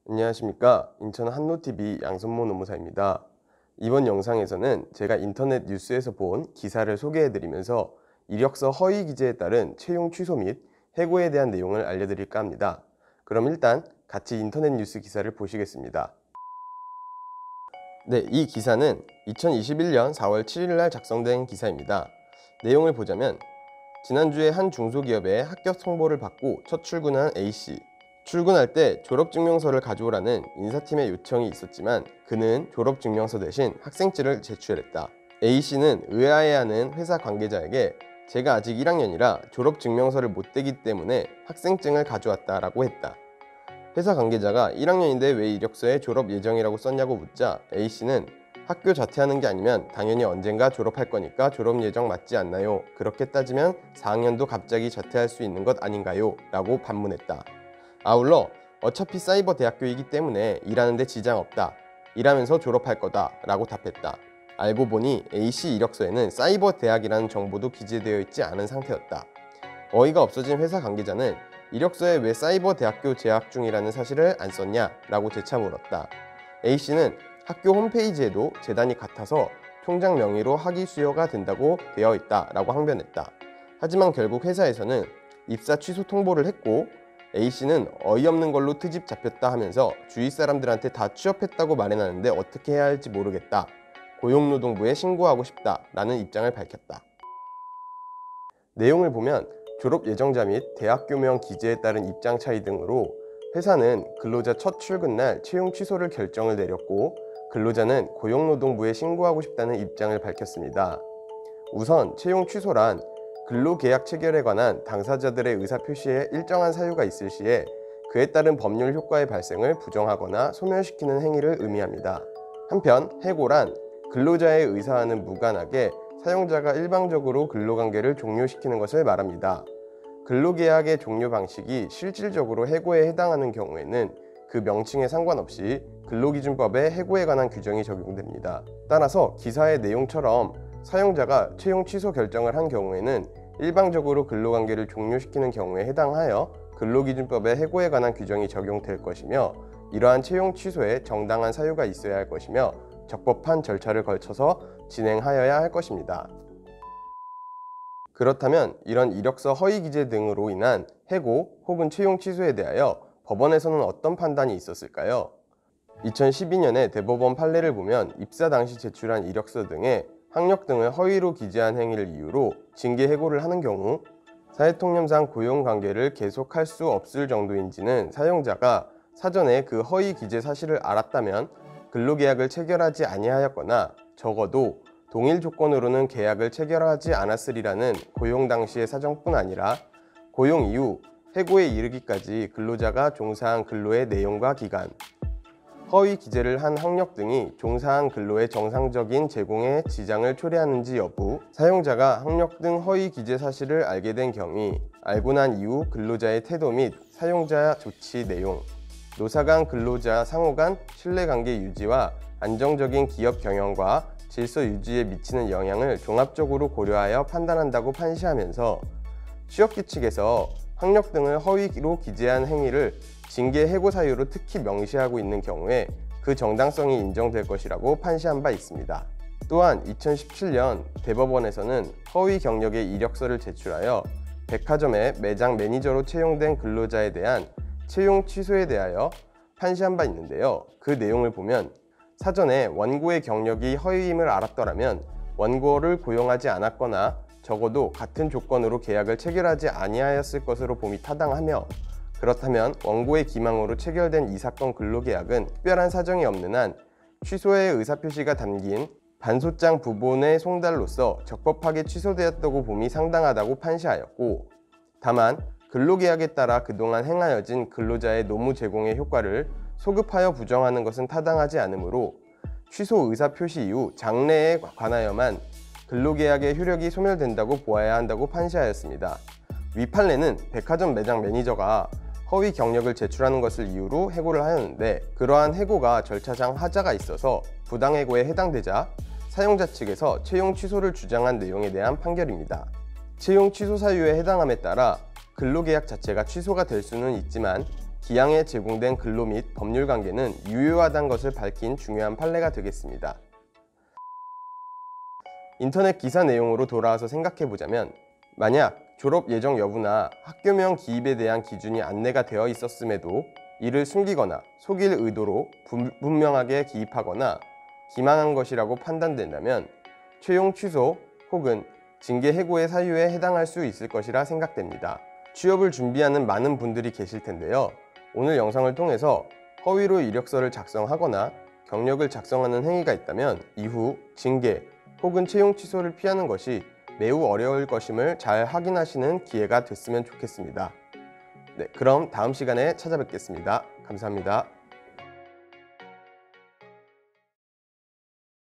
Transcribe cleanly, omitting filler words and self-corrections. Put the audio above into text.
안녕하십니까. 인천 한노TV 양선모 노무사입니다. 이번 영상에서는 제가 인터넷 뉴스에서 본 기사를 소개해드리면서 이력서 허위 기재에 따른 채용 취소 및 해고에 대한 내용을 알려드릴까 합니다. 그럼 일단 같이 인터넷 뉴스 기사를 보시겠습니다. 네, 이 기사는 2021년 4월 7일 날 작성된 기사입니다. 내용을 보자면 지난주에 한 중소기업에 합격 통보를 받고 첫 출근한 A씨. 출근할 때 졸업증명서를 가져오라는 인사팀의 요청이 있었지만 그는 졸업증명서 대신 학생증을 제출했다. A씨는 의아해하는 회사 관계자에게 제가 아직 1학년이라 졸업증명서를 못 떼기 때문에 학생증을 가져왔다라고 했다. 회사 관계자가 1학년인데 왜 이력서에 졸업 예정이라고 썼냐고 묻자 A씨는 학교 자퇴하는 게 아니면 당연히 언젠가 졸업할 거니까 졸업 예정 맞지 않나요? 그렇게 따지면 4학년도 갑자기 자퇴할 수 있는 것 아닌가요? 라고 반문했다. 아울러 어차피 사이버 대학교이기 때문에 일하는데 지장 없다. 일하면서 졸업할 거다 라고 답했다. 알고 보니 A씨 이력서에는 사이버 대학이라는 정보도 기재되어 있지 않은 상태였다. 어이가 없어진 회사 관계자는 이력서에 왜 사이버 대학교 재학 중이라는 사실을 안 썼냐 라고 재차 물었다. A씨는 학교 홈페이지에도 재단이 같아서 총장 명의로 학위 수여가 된다고 되어 있다 라고 항변했다. 하지만 결국 회사에서는 입사 취소 통보를 했고 A씨는 어이없는 걸로 트집 잡혔다 하면서 주위 사람들한테 다 취업했다고 말해놨는데 어떻게 해야 할지 모르겠다. 고용노동부에 신고하고 싶다 라는 입장을 밝혔다. 내용을 보면 졸업 예정자 및 대학교명 기재에 따른 입장 차이 등으로 회사는 근로자 첫 출근날 채용 취소를 결정을 내렸고 근로자는 고용노동부에 신고하고 싶다는 입장을 밝혔습니다. 우선 채용 취소란 근로계약 체결에 관한 당사자들의 의사표시에 일정한 사유가 있을 시에 그에 따른 법률 효과의 발생을 부정하거나 소멸시키는 행위를 의미합니다. 한편 해고란 근로자의 의사와는 무관하게 사용자가 일방적으로 근로관계를 종료시키는 것을 말합니다. 근로계약의 종료 방식이 실질적으로 해고에 해당하는 경우에는 그 명칭에 상관없이 근로기준법에 해고에 관한 규정이 적용됩니다. 따라서 기사의 내용처럼 사용자가 채용 취소 결정을 한 경우에는 일방적으로 근로관계를 종료시키는 경우에 해당하여 근로기준법의 해고에 관한 규정이 적용될 것이며 이러한 채용 취소에 정당한 사유가 있어야 할 것이며 적법한 절차를 거쳐서 진행하여야 할 것입니다. 그렇다면 이런 이력서 허위 기재 등으로 인한 해고 혹은 채용 취소에 대하여 법원에서는 어떤 판단이 있었을까요? 2012년에 대법원 판례를 보면 입사 당시 제출한 이력서 등에 학력 등을 허위로 기재한 행위를 이유로 징계 해고를 하는 경우 사회통념상 고용관계를 계속할 수 없을 정도인지는 사용자가 사전에 그 허위 기재 사실을 알았다면 근로계약을 체결하지 아니하였거나 적어도 동일 조건으로는 계약을 체결하지 않았으리라는 고용 당시의 사정뿐 아니라 고용 이후 해고에 이르기까지 근로자가 종사한 근로의 내용과 기간, 허위 기재를 한 학력 등이 종사한 근로의 정상적인 제공에 지장을 초래하는지 여부, 사용자가 학력 등 허위 기재 사실을 알게 된 경위, 알고 난 이후 근로자의 태도 및 사용자 조치 내용, 노사 간 근로자 상호 간 신뢰관계 유지와 안정적인 기업 경영과 질서 유지에 미치는 영향을 종합적으로 고려하여 판단한다고 판시하면서 취업기 측에서 학력 등을 허위로 기재한 행위를 징계 해고 사유로 특히 명시하고 있는 경우에 그 정당성이 인정될 것이라고 판시한 바 있습니다. 또한 2017년 대법원에서는 허위 경력의 이력서를 제출하여 백화점의 매장 매니저로 채용된 근로자에 대한 채용 취소에 대하여 판시한 바 있는데요. 그 내용을 보면 사전에 원고의 경력이 허위임을 알았더라면 원고를 고용하지 않았거나 적어도 같은 조건으로 계약을 체결하지 아니하였을 것으로 봄이 타당하며 그렇다면 원고의 기망으로 체결된 이 사건 근로계약은 특별한 사정이 없는 한 취소의 의사표시가 담긴 반소장 부본의 송달로서 적법하게 취소되었다고 봄이 상당하다고 판시하였고 다만 근로계약에 따라 그동안 행하여진 근로자의 노무 제공의 효과를 소급하여 부정하는 것은 타당하지 않으므로 취소 의사표시 이후 장래에 관하여만 근로계약의 효력이 소멸된다고 보아야 한다고 판시하였습니다. 위 판례는 백화점 매장 매니저가 허위 경력을 제출하는 것을 이유로 해고를 하였는데 그러한 해고가 절차상 하자가 있어서 부당해고에 해당되자 사용자 측에서 채용 취소를 주장한 내용에 대한 판결입니다. 채용 취소 사유에 해당함에 따라 근로계약 자체가 취소가 될 수는 있지만 기양에 제공된 근로 및 법률 관계는 유효하다는 것을 밝힌 중요한 판례가 되겠습니다. 인터넷 기사 내용으로 돌아와서 생각해보자면, 만약 졸업 예정 여부나 학교명 기입에 대한 기준이 안내가 되어 있었음에도 이를 숨기거나 속일 의도로 불분명하게 기입하거나 기망한 것이라고 판단된다면 채용 취소 혹은 징계 해고의 사유에 해당할 수 있을 것이라 생각됩니다. 취업을 준비하는 많은 분들이 계실 텐데요. 오늘 영상을 통해서 허위로 이력서를 작성하거나 경력을 작성하는 행위가 있다면 이후 징계 혹은 채용 취소를 피하는 것이 매우 어려울 것임을 잘 확인하시는 기회가 됐으면 좋겠습니다. 네, 그럼 다음 시간에 찾아뵙겠습니다. 감사합니다.